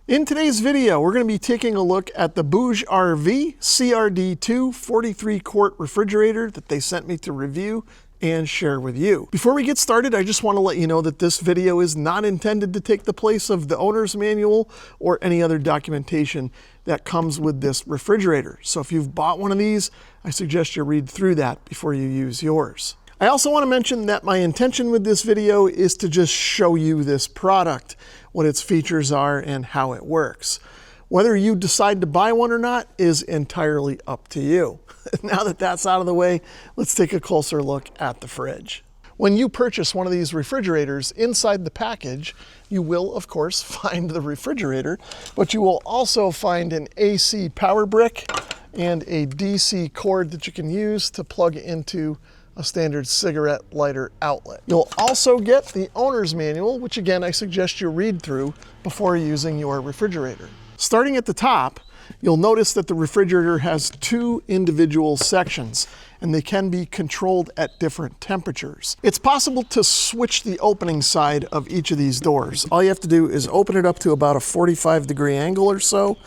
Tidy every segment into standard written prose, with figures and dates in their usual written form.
In today's video, we're going to be taking a look at the BougeRV CRD2 43-quart refrigerator that they sent me to review and share with you. Before we get started, I just want to let you know that this video is not intended to take the place of the owner's manual or any other documentation that comes with this refrigerator. So if you've bought one of these, I suggest you read through that before you use yours. I also want to mention that my intention with this video is to just show you this product, what its features are and how it works. Whether you decide to buy one or not is entirely up to you. Now that that's out of the way, let's take a closer look at the fridge. When you purchase one of these refrigerators, inside the package, you will of course find the refrigerator, but you will also find an AC power brick and a DC cord that you can use to plug into a standard cigarette lighter outlet. You'll also get the owner's manual, which again I suggest you read through before using your refrigerator. Starting at the top, you'll notice that the refrigerator has two individual sections and they can be controlled at different temperatures. It's possible to switch the opening side of each of these doors. All you have to do is open it up to about a 45-degree angle or so,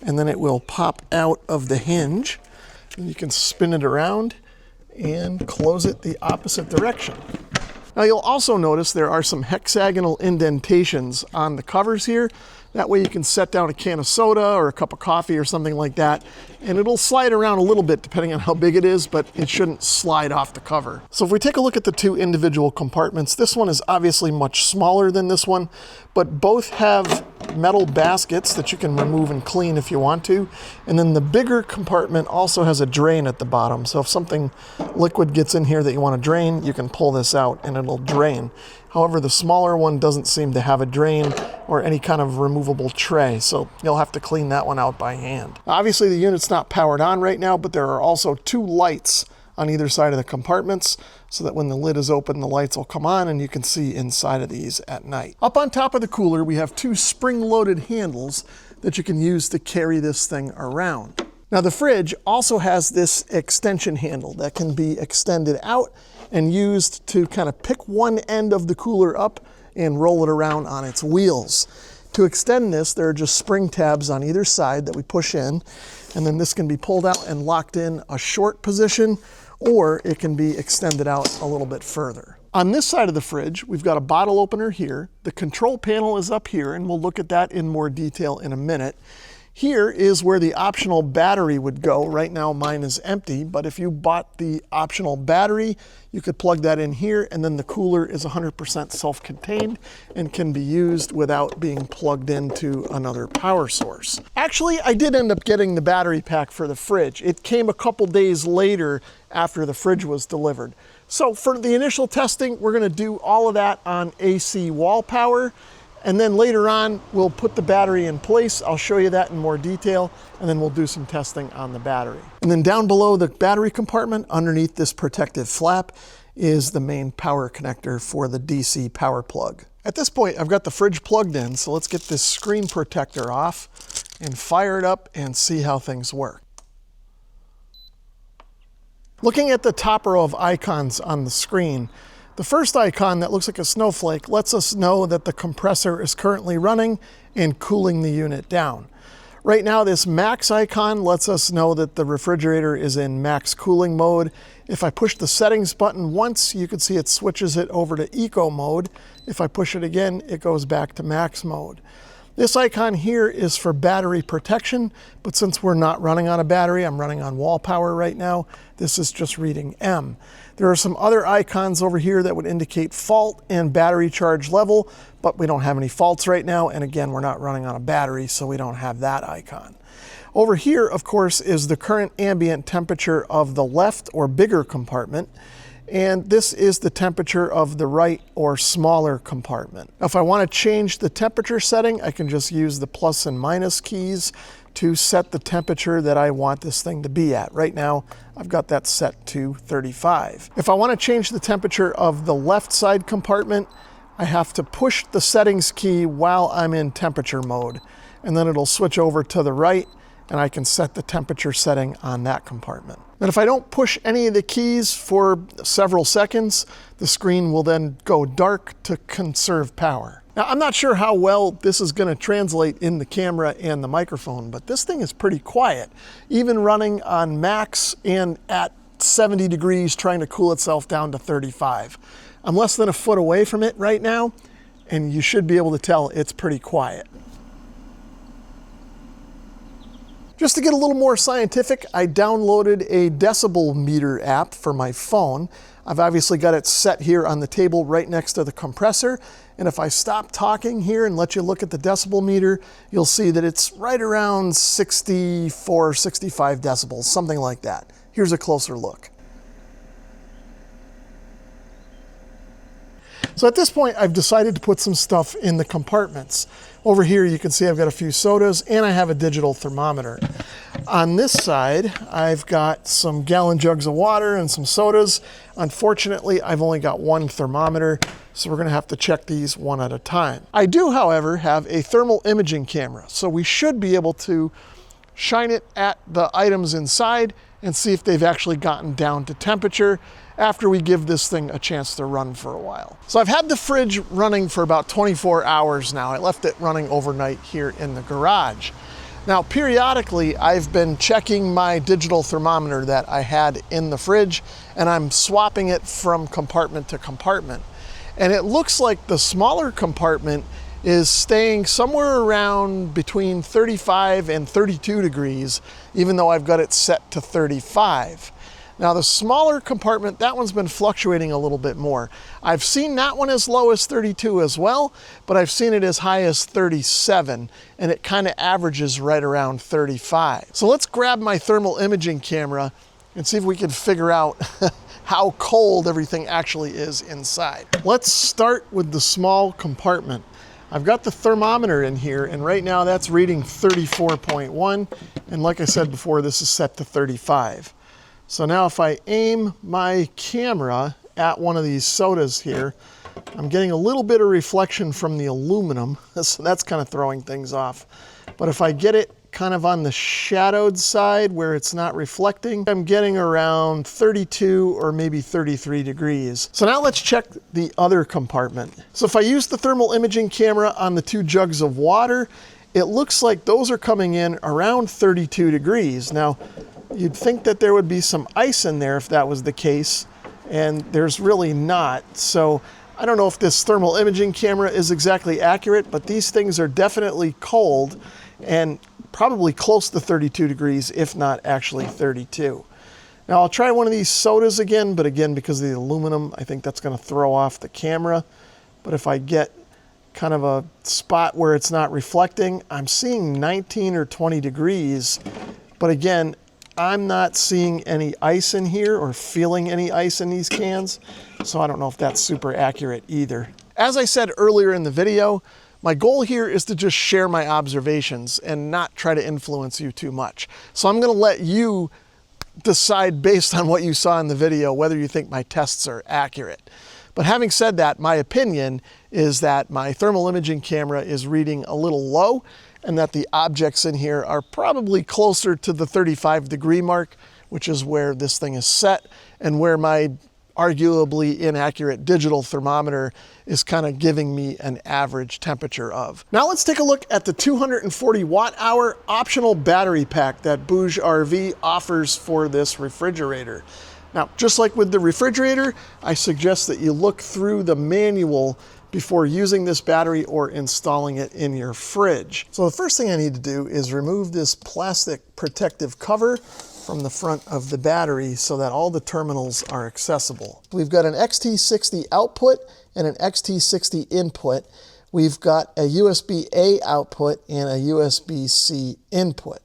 and then it will pop out of the hinge. And you can spin it around and close it the opposite direction. Now you'll also notice there are some hexagonal indentations on the covers here. That way you can set down a can of soda or a cup of coffee or something like that, and it'll slide around a little bit depending on how big it is, but it shouldn't slide off the cover. So if we take a look at the two individual compartments, this one is obviously much smaller than this one, but both have metal baskets that you can remove and clean if you want to. And then the bigger compartment also has a drain at the bottom. So if something liquid gets in here that you want to drain, you can pull this out and it'll drain. However, the smaller one doesn't seem to have a drain or any kind of removable tray, so you'll have to clean that one out by hand. Obviously, the unit's not powered on right now, but there are also two lights on either side of the compartments so that when the lid is open, the lights will come on and you can see inside of these at night. Up on top of the cooler, we have two spring-loaded handles that you can use to carry this thing around. Now, the fridge also has this extension handle that can be extended out and used to kind of pick one end of the cooler up and roll it around on its wheels. To extend this, there are just spring tabs on either side that we push in, and then this can be pulled out and locked in a short position, or it can be extended out a little bit further. On this side of the fridge, we've got a bottle opener here. The control panel is up here, and we'll look at that in more detail in a minute. Here is where the optional battery would go. Right now mine is empty, but if you bought the optional battery, you could plug that in here, and then the cooler is 100% self-contained and can be used without being plugged into another power source. Actually, I did end up getting the battery pack for the fridge. It came a couple days later after the fridge was delivered. So for the initial testing, we're gonna do all of that on AC wall power. And then later on, we'll put the battery in place. I'll show you that in more detail, and then we'll do some testing on the battery. And then down below the battery compartment, underneath this protective flap, is the main power connector for the DC power plug. At this point, I've got the fridge plugged in, so let's get this screen protector off and fire it up and see how things work. Looking at the top row of icons on the screen, the first icon that looks like a snowflake lets us know that the compressor is currently running and cooling the unit down. Right now, this max icon lets us know that the refrigerator is in max cooling mode. If I push the settings button once, you can see it switches it over to eco mode. If I push it again, it goes back to max mode. This icon here is for battery protection, but since we're not running on a battery, I'm running on wall power right now, this is just reading M. There are some other icons over here that would indicate fault and battery charge level, but we don't have any faults right now, and again, we're not running on a battery, so we don't have that icon. Over here, of course, is the current ambient temperature of the left or bigger compartment, and this is the temperature of the right or smaller compartment. Now, if I want to change the temperature setting, I can just use the plus and minus keys to set the temperature that I want this thing to be at. Right now, I've got that set to 35. If I want to change the temperature of the left side compartment, I have to push the settings key while I'm in temperature mode, and then it'll switch over to the right, and I can set the temperature setting on that compartment. And if I don't push any of the keys for several seconds, the screen will then go dark to conserve power. Now, I'm not sure how well this is going to translate in the camera and the microphone, but this thing is pretty quiet, even running on max and at 70 degrees trying to cool itself down to 35. I'm less than a foot away from it right now, and you should be able to tell it's pretty quiet. Just to get a little more scientific, I downloaded a decibel meter app for my phone. I've obviously got it set here on the table right next to the compressor. And if I stop talking here and let you look at the decibel meter, you'll see that it's right around 64, 65 decibels, something like that. Here's a closer look. So at this point, I've decided to put some stuff in the compartments. Over here, you can see I've got a few sodas and I have a digital thermometer. On this side, I've got some gallon jugs of water and some sodas. Unfortunately, I've only got one thermometer, so we're gonna have to check these one at a time. I do, however, have a thermal imaging camera, so we should be able to shine it at the items inside and see if they've actually gotten down to temperature after we give this thing a chance to run for a while. So I've had the fridge running for about 24 hours now. I left it running overnight here in the garage. Now, periodically, I've been checking my digital thermometer that I had in the fridge, and I'm swapping it from compartment to compartment. And it looks like the smaller compartment is staying somewhere around between 35 and 32 degrees, even though I've got it set to 35. Now the smaller compartment, that one's been fluctuating a little bit more. I've seen that one as low as 32 as well, but I've seen it as high as 37, and it kind of averages right around 35. So let's grab my thermal imaging camera and see if we can figure out how cold everything actually is inside. Let's start with the small compartment. I've got the thermometer in here, and right now that's reading 34.1, and like I said before, this is set to 35. So now if I aim my camera at one of these sodas here, I'm getting a little bit of reflection from the aluminum, so that's kind of throwing things off. But if I get it kind of on the shadowed side where it's not reflecting, I'm getting around 32 or maybe 33 degrees. So now let's check the other compartment. So if I use the thermal imaging camera on the two jugs of water, it looks like those are coming in around 32 degrees. Now, you'd think that there would be some ice in there if that was the case, and there's really not. So I don't know if this thermal imaging camera is exactly accurate, but these things are definitely cold and probably close to 32 degrees, if not actually 32. Now I'll try one of these sodas again, but again, because of the aluminum, I think that's gonna throw off the camera. But if I get kind of a spot where it's not reflecting, I'm seeing 19 or 20 degrees, but again, I'm not seeing any ice in here or feeling any ice in these cans, so I don't know if that's super accurate either. As I said earlier in the video, my goal here is to just share my observations and not try to influence you too much. So I'm gonna let you decide based on what you saw in the video whether you think my tests are accurate. But having said that, my opinion is that my thermal imaging camera is reading a little low, and that the objects in here are probably closer to the 35 degree mark, which is where this thing is set, and where my arguably inaccurate digital thermometer is kind of giving me an average temperature of. Now let's take a look at the 240 watt hour optional battery pack that BougeRV offers for this refrigerator. Now, just like with the refrigerator, I suggest that you look through the manual before using this battery or installing it in your fridge. So the first thing I need to do is remove this plastic protective cover from the front of the battery so that all the terminals are accessible. We've got an XT60 output and an XT60 input. We've got a USB-A output and a USB-C input.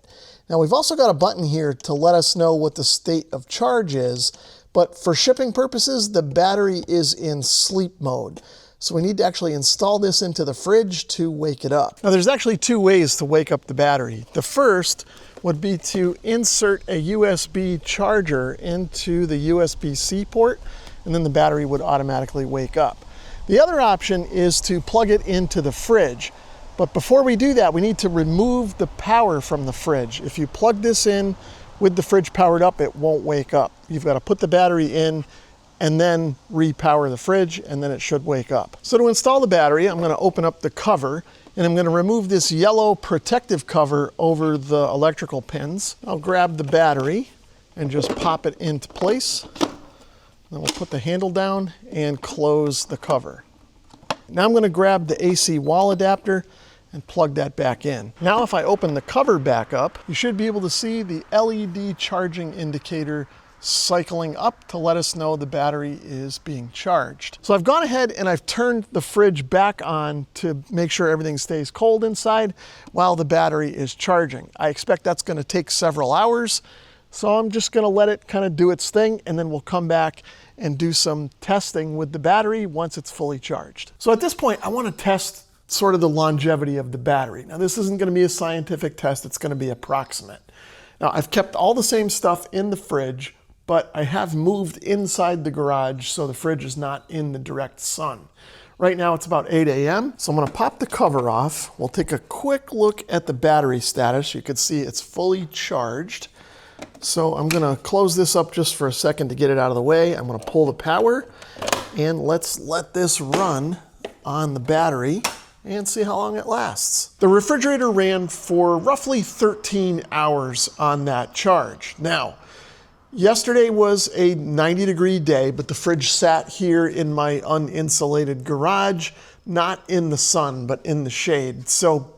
Now we've also got a button here to let us know what the state of charge is, but for shipping purposes, the battery is in sleep mode. So we need to actually install this into the fridge to wake it up. Now there's actually two ways to wake up the battery. The first would be to insert a USB charger into the USB-C port, and then the battery would automatically wake up. The other option is to plug it into the fridge. But before we do that, we need to remove the power from the fridge. If you plug this in with the fridge powered up, it won't wake up. You've got to put the battery in and then repower the fridge, and then it should wake up. So to install the battery, I'm going to open up the cover, and I'm going to remove this yellow protective cover over the electrical pins. I'll grab the battery and just pop it into place. Then we'll put the handle down and close the cover. Now I'm going to grab the AC wall adapter and plug that back in. Now if I open the cover back up, you should be able to see the LED charging indicator cycling up to let us know the battery is being charged. So I've gone ahead and I've turned the fridge back on to make sure everything stays cold inside while the battery is charging. I expect that's going to take several hours, so I'm just going to let it kind of do its thing, and then we'll come back and do some testing with the battery once it's fully charged. So at this point, I want to test sort of the longevity of the battery. Now this isn't going to be a scientific test, it's going to be approximate. Now I've kept all the same stuff in the fridge, but I have moved inside the garage so the fridge is not in the direct sun. Right now it's about 8 a.m. So I'm going to pop the cover off. We'll take a quick look at the battery status. You can see it's fully charged. So I'm going to close this up just for a second to get it out of the way. I'm going to pull the power, and let's let this run on the battery and see how long it lasts. The refrigerator ran for roughly 13 hours on that charge. Now, yesterday was a 90-degree day, but the fridge sat here in my uninsulated garage, not in the sun, but in the shade. So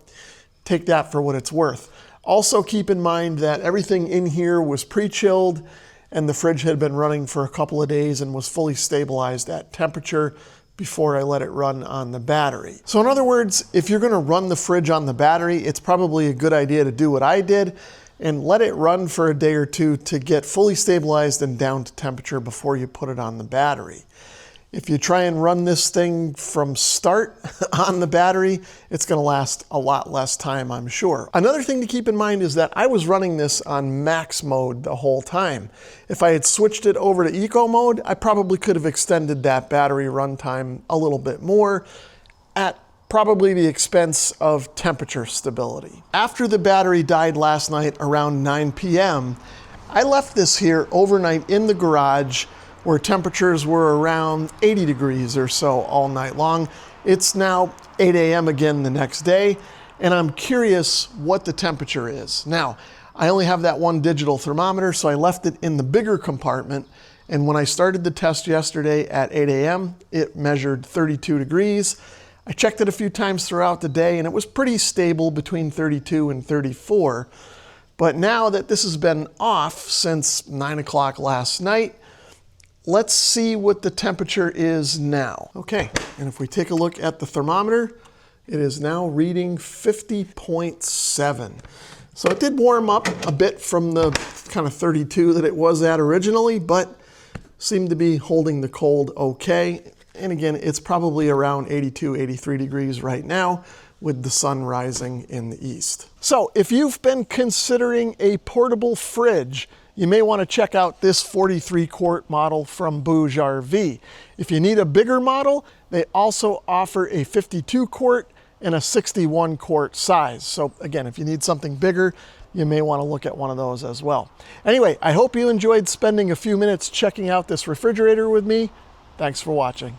take that for what it's worth. Also keep in mind that everything in here was pre-chilled, and the fridge had been running for a couple of days and was fully stabilized at temperature before I let it run on the battery. So in other words, if you're going to run the fridge on the battery, it's probably a good idea to do what I did and let it run for a day or two to get fully stabilized and down to temperature before you put it on the battery. If you try and run this thing from start on the battery, it's going to last a lot less time, I'm sure. Another thing to keep in mind is that I was running this on max mode the whole time. If I had switched it over to eco mode, I probably could have extended that battery runtime a little bit more at probably the expense of temperature stability. After the battery died last night around 9 p.m., I left this here overnight in the garage where temperatures were around 80 degrees or so all night long. It's now 8 a.m. again the next day, and I'm curious what the temperature is. Now, I only have that one digital thermometer, so I left it in the bigger compartment, and when I started the test yesterday at 8 a.m., it measured 32 degrees. I checked it a few times throughout the day, and it was pretty stable between 32 and 34. But now that this has been off since 9 o'clock last night, let's see what the temperature is now. Okay, and if we take a look at the thermometer, it is now reading 50.7. So it did warm up a bit from the kind of 32 that it was at originally, but seemed to be holding the cold okay. And again, it's probably around 82, 83 degrees right now with the sun rising in the east. So if you've been considering a portable fridge, you may want to check out this 43-quart model from BougeRV. If you need a bigger model, they also offer a 52-quart and a 61-quart size. So again, if you need something bigger, you may want to look at one of those as well. Anyway, I hope you enjoyed spending a few minutes checking out this refrigerator with me. Thanks for watching.